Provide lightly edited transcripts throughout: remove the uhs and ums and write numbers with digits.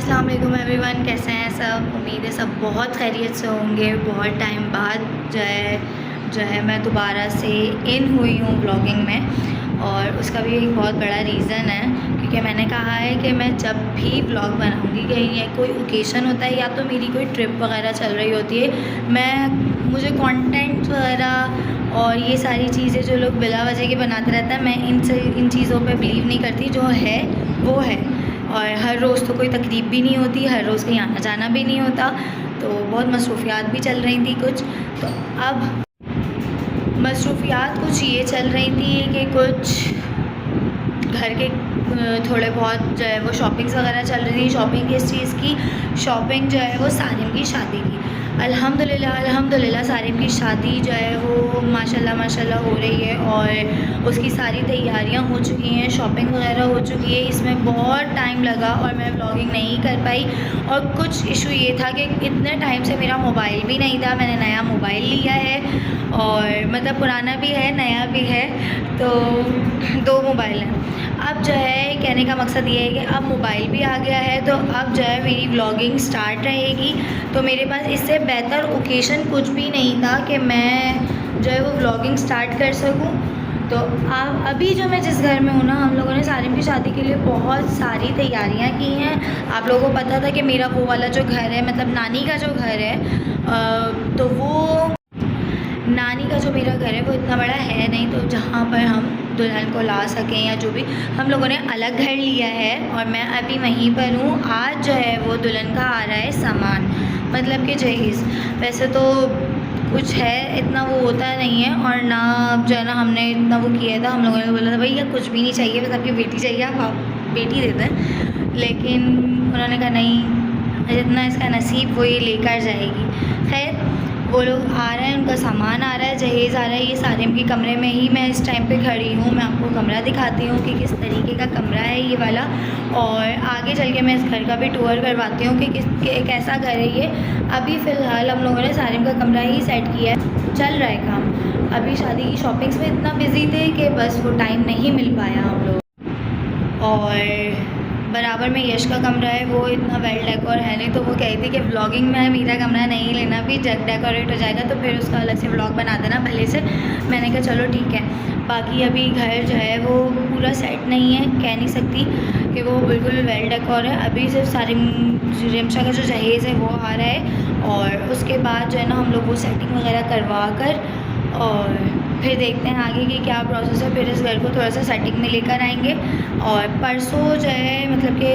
अस्सलाम वालेकुम एवरीवन, कैसे हैं सब। उम्मीद है सब बहुत खैरियत से होंगे। बहुत टाइम बाद जो है मैं दोबारा से इन हुई हूँ व्लॉगिंग में, और उसका भी एक बहुत बड़ा रीज़न है क्योंकि मैंने कहा है कि मैं जब भी व्लॉग बनाऊँगी, कहीं या कोई ओकेशन होता है या तो मेरी कोई ट्रिप वगैरह चल रही होती है, मुझे कंटेंट वगैरह और ये सारी चीज़ें जो लोग बिला वजह के बनाते रहते हैं, मैं इन चीज़ों पे बिलीव नहीं करती। जो है वो है, और हर रोज़ तो कोई तकरीब भी नहीं होती, हर रोज़ कहीं आना जाना भी नहीं होता, तो बहुत मसरूफियात भी चल रही थी कुछ। तो अब मसरूफियात कुछ ये चल रही थी कि कुछ घर के थोड़े बहुत जो है वो शॉपिंग्स वगैरह चल रही थी। शॉपिंग किस चीज़ की? शॉपिंग जो है वो सारिम की शादी की। अल्हम्दुलिल्लाह सारिम की शादी जो है वो माशाल्लाह हो रही है, और उसकी सारी तैयारियां हो चुकी हैं, शॉपिंग वगैरह हो चुकी है। इसमें बहुत टाइम लगा और मैं व्लॉगिंग नहीं कर पाई। और कुछ इशू ये था कि इतने टाइम से मेरा मोबाइल भी नहीं था। मैंने नया मोबाइल लिया है, और मतलब पुराना भी है नया भी है, तो 2 मोबाइल हैं। अब जो है कहने का मकसद ये है कि अब मोबाइल भी आ गया है, तो अब जो है मेरी व्लॉगिंग स्टार्ट रहेगी। तो मेरे पास इससे बेहतर ओकेशन कुछ भी नहीं था कि मैं जो है वो व्लॉगिंग स्टार्ट कर सकूं। तो अभी जो मैं जिस घर में हूँ ना, हम लोगों ने सारिम की शादी के लिए बहुत सारी तैयारियां की हैं। आप लोगों को पता था कि मेरा वो वाला जो घर है, मतलब नानी का जो घर है, तो वो नानी का जो मेरा घर है वो इतना बड़ा है नहीं, तो जहाँ पर हम दुल्हन को ला सकें या जो भी, हम लोगों ने अलग घर लिया है और मैं अभी वहीं पर हूँ। आज जो है वो दुल्हन का आ रहा है सामान, मतलब कि जहेज़। वैसे तो कुछ है, इतना वो होता नहीं है, और ना जो है ना हमने इतना वो किया था। हम लोगों ने बोला था भैया कुछ भी नहीं चाहिए, बस आपकी बेटी चाहिए, आप बेटी दे दें। लेकिन उन्होंने कहा नहीं, जितना इसका नसीब वो ये लेकर जाएगी। खैर वो लोग आ रहे हैं, उनका सामान आ रहा है, जहेज़ आ रहा है। ये सारिम के कमरे में ही मैं इस टाइम पे खड़ी हूँ। मैं आपको कमरा दिखाती हूँ कि किस तरीके का कमरा है ये वाला, और आगे चल के मैं इस घर का भी टूर करवाती हूँ कि कैसा घर है ये। अभी फ़िलहाल हम लोगों ने सारिम का कमरा ही सेट किया है, चल रहा है काम। अभी शादी की शॉपिंग्स में इतना बिज़ी थे कि बस वो टाइम नहीं मिल पाया हम लोग। और बराबर में यश का कमरा है, वो इतना वेल डेकोर है नहीं, तो वो कही थी कि व्लॉगिंग में मेरा कमरा नहीं लेना, भी जब डेकोरेट हो जाएगा तो फिर उसका अलग से व्लॉग बना देना भले से। मैंने कहा चलो ठीक है। बाकी अभी घर जो है वो पूरा सेट नहीं है, कह नहीं सकती कि वो बिल्कुल वेल डेकोर है। अभी सिर्फ सारिम रिमशा का जो जहेज़ है वो आ रहा है, और उसके बाद जो है ना हम लोग वो सेटिंग वगैरह करवा कर और फिर देखते हैं आगे की क्या प्रोसेस है। फिर इस घर को थोड़ा सा सेटिंग में लेकर आएंगे। और परसों जो है मतलब कि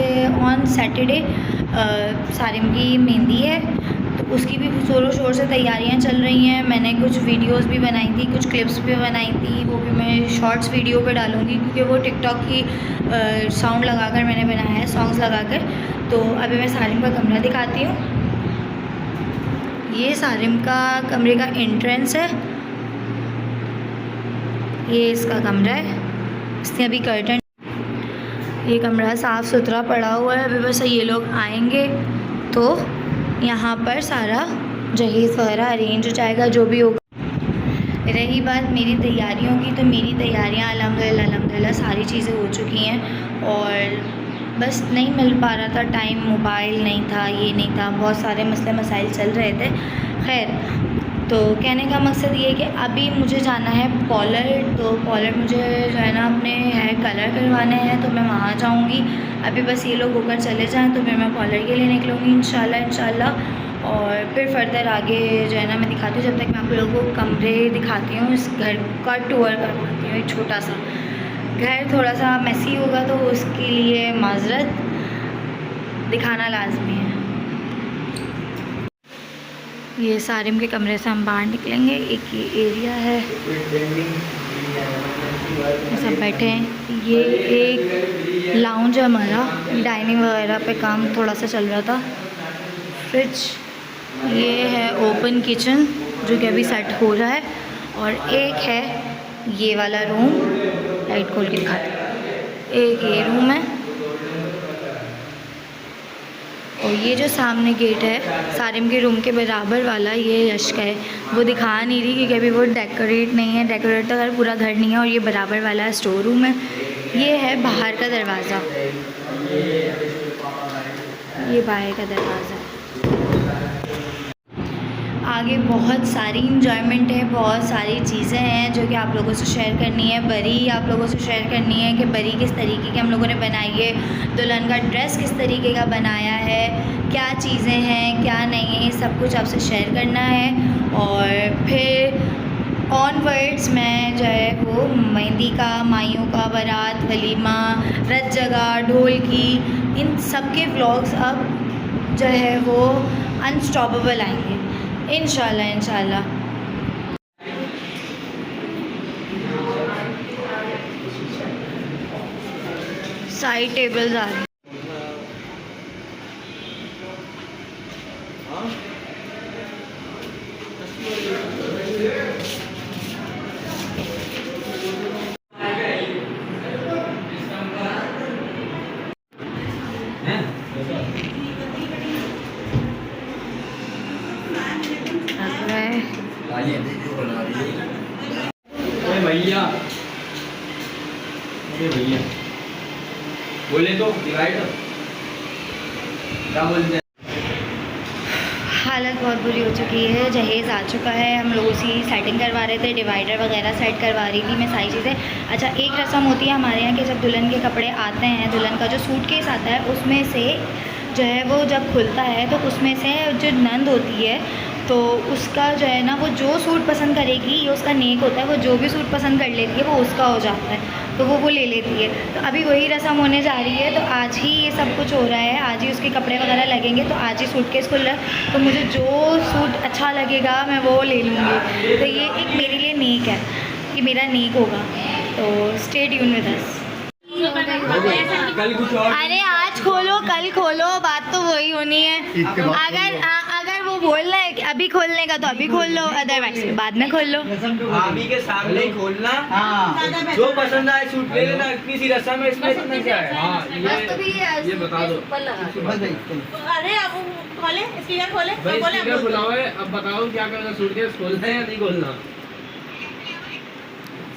ऑन सैटरडे सारिम की मेहंदी है, तो उसकी भी ज़ोरों शोर से तैयारियां चल रही हैं। मैंने कुछ वीडियोस भी बनाई थी, कुछ क्लिप्स भी बनाई थी, वो भी मैं शॉर्ट्स वीडियो पे डालूँगी क्योंकि वो टिकटॉक की साउंड लगाकर मैंने बनाया है, सॉन्ग्स लगाकर। तो अभी मैं सारिम का कमरा दिखाती हूँ। ये सारिम का कमरे का एंट्रेंस है, ये इसका कमरा है। इसने अभी कर्टन, ये कमरा साफ़ सुथरा पड़ा हुआ है। अभी बस ये लोग आएंगे तो यहाँ पर सारा जहेज़ वगैरह अरेंज हो जाएगा, जो भी होगा। रही बात मेरी तैयारियों की, तो मेरी तैयारियाँ अल्हम्दुलिल्लाह सारी चीज़ें हो चुकी हैं, और बस नहीं मिल पा रहा था टाइम, मोबाइल नहीं था, ये नहीं था, बहुत सारे मसले मसाइल चल रहे थे। खैर, तो कहने का मकसद ये है कि अभी मुझे जाना है पॉलर। तो पॉलर मुझे जो है ना अपने हेयर कलर करवाने हैं, तो मैं वहाँ जाऊँगी। अभी बस ये लोग होकर चले जाएं तो फिर मैं पॉलर के लिए निकलूँगी इंशाल्लाह। और फिर फर्दर आगे जो है ना मैं दिखाती हूँ। जब तक मैं आप लोगों को कमरे दिखाती हूँ, इस घर का टूर करवाती हूँ। एक छोटा सा घर थोड़ा सा मैसी होगा, तो उसके लिए माजरत, दिखाना लाजमी है। ये सारिम के कमरे से हम बाहर निकलेंगे। एक ये एरिया है, सब बैठे हैं। ये एक लाउंज है हमारा, डाइनिंग वगैरह पे काम थोड़ा सा चल रहा था। फ्रिज, ये है ओपन किचन जो कि अभी सेट हो रहा है। और एक है ये वाला रूम, लाइट खोल के दिखाते। एक ये रूम है, और ये जो सामने गेट है सारिम के रूम के बराबर वाला, ये यश का है। वो दिखा नहीं रही क्योंकि अभी वो डेकोरेट नहीं है, डेकोरेट तो अगर पूरा घर नहीं है। और ये बराबर वाला स्टोर रूम है। ये है बाहर का दरवाज़ा, ये बाहर का दरवाज़ा है। आगे बहुत सारी इंजॉयमेंट है, बहुत सारी चीज़ें हैं जो कि आप लोगों से शेयर करनी है। बरी आप लोगों से शेयर करनी है कि बरी किस तरीके की हम लोगों ने बनाई है, दुल्हन का ड्रेस किस तरीके का बनाया है, क्या चीज़ें हैं क्या नहीं है, सब कुछ आपसे शेयर करना है। और फिर ऑनवर्ड्स मैं जो है वो मेहंदी का, माइयों का, बारात, वलीमा, रत जगह, ढोल की, इन सब के व्लॉग्स अब जो है वो अनस्टॉपेबल आएंगे इंशाल्लाह इंशाल्लाह। साइड टेबल्स आ रहे हैं। भैया भैया बोले तो डिवाइडर क्या बोलते हैं। हालत बहुत बुरी हो चुकी है, जहेज़ आ चुका है, हम लोग उसी सेटिंग करवा रहे थे, डिवाइडर वगैरह सेट करवा रही थी मैं सारी चीज़ें। अच्छा, एक रस्म होती है हमारे यहाँ कि जब दुल्हन के कपड़े आते हैं, दुल्हन का जो सूटकेस आता है उसमें से जो है वो जब खुलता है तो उसमें से जो नंद होती है तो उसका जो है ना वो जो सूट पसंद करेगी, ये उसका नेक होता है, वो जो भी सूट पसंद कर लेती है वो उसका हो जाता है, तो वो ले लेती है। तो अभी वही रस्म होने जा रही है, तो आज ही ये सब कुछ हो रहा है, आज ही उसके कपड़े वगैरह लगेंगे, तो आज ही सूटकेस खुल रहा है, तो मुझे जो सूट अच्छा लगेगा मैं वो ले लूँगी। तो ये एक मेरे लिए नेक है, ये मेरा नेक होगा, तो स्टे ट्यून विद अस। कल कुछ और। अरे आज खोलो कल खोलो, बात तो वही होनी है। अगर वो बोल रहा है कि अभी खोलने का तो अभी खोल लो, अदरवाइज बाद में खोल लो। भाभी के सामने ही खोलना। हाँ। जो पसंद आए सूट ले लेना, इतनी सी रस्म है, इसमें इतना क्या है। हाँ, ये बता दो। अरे अब खोले स्पीकर खोले स्पीकर बुलाओ, अब बताओ क्या करना, सूटकेस खोलना है या नहीं खोलना।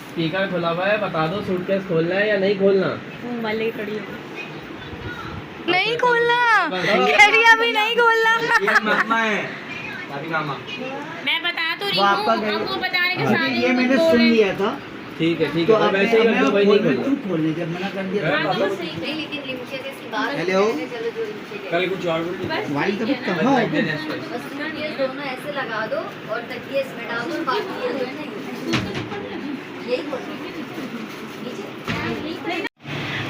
स्पीकर खुला हुआ है, बता दो सूटकेस खोलना है या नहीं खोलना। नहीं खोलना, अभी नहीं खोलना। ये मामा है, भाभी मामा। मैं बता तो रही हूँ, आपको बताने के साथ ये मैंने सुन लिया था। ठीक है ठीक है, वैसे ही कर दो भाई, नहीं खोलना। खोलने जब मना कर दिया। हेलो, कल कुछ और वाली कभी कहाँ है? ये दोनों ऐसे लगा दो और तकिए इसमें डाल दो, बाकी ये जो है ना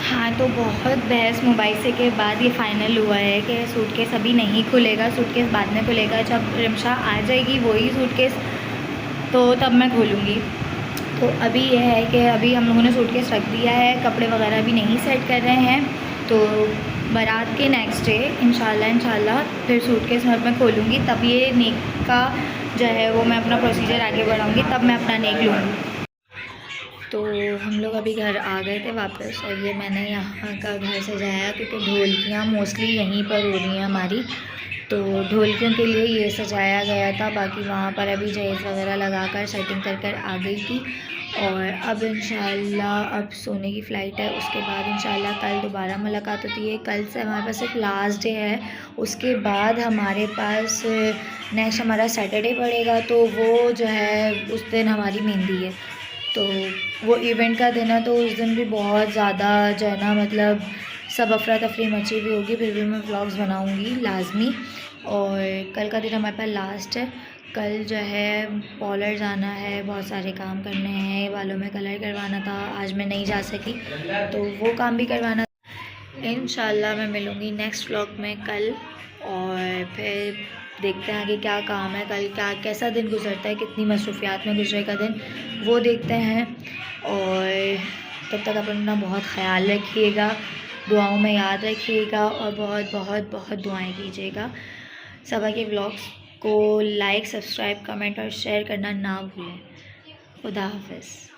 हाँ। तो बहुत बहस मुबाइसे के बाद ये फाइनल हुआ है कि सूटकेस अभी नहीं खुलेगा, सूटकेस बाद में खुलेगा, जब रिमशा आ जाएगी वही सूटकेस तो तब मैं खोलूँगी। तो अभी यह है कि अभी हम लोगों ने सूटकेस रख दिया है, कपड़े वगैरह भी नहीं सेट कर रहे हैं, तो बारात के नेक्स्ट डे इंशाल्लाह फिर सूटकेस मैं खोलूँगी, तब ये नेक का जो है वो मैं अपना प्रोसीजर आगे बढ़ाऊँगी, तब मैं अपना नेक लूँगी। तो हम लोग अभी घर आ गए थे वापस, और ये मैंने यहाँ का घर सजाया क्योंकि ढोलकियाँ मोस्टली यहीं पर हो रही हैं हमारी, तो ढोलकियों के लिए ये सजाया गया था। बाकी वहाँ पर अभी जहेज़ वगैरह लगाकर सेटिंग कर आ गई थी, और अब इंशाल्लाह अब सोने की फ़्लाइट है, उसके बाद इंशाल्लाह कल दोबारा मुलाकात होती है। कल से हमारे पास एक लास्ट डे है, उसके बाद हमारे पास नेक्स्ट हमारा सैटरडे पड़ेगा, तो वो जो है उस दिन हमारी मेहंदी है, तो वो इवेंट का दिन है, तो उस दिन भी बहुत ज़्यादा जो है ना मतलब सब अफरा तफरी मची हुई होगी, फिर भी मैं व्लॉग्स बनाऊँगी लाजमी। और कल का दिन हमारे पास लास्ट है, कल जो है पॉलर जाना है, बहुत सारे काम करने हैं, बालों में कलर करवाना था, आज मैं नहीं जा सकी तो वो काम भी करवाना था। इंशाल्लाह मैं मिलूँगी नेक्स्ट व्लॉग में कल, और फिर देखते हैं आगे क्या काम है, कल क्या कैसा दिन गुजरता है, कितनी मसरूफियात में गुजरेगा दिन वो देखते हैं। और तब तक अपना बहुत ख्याल रखिएगा, दुआओं में याद रखिएगा, और बहुत बहुत बहुत दुआएं कीजिएगा। सबा के व्लॉग्स को लाइक, सब्सक्राइब, कमेंट और शेयर करना ना भूलें। खुदा हाफ़िज़।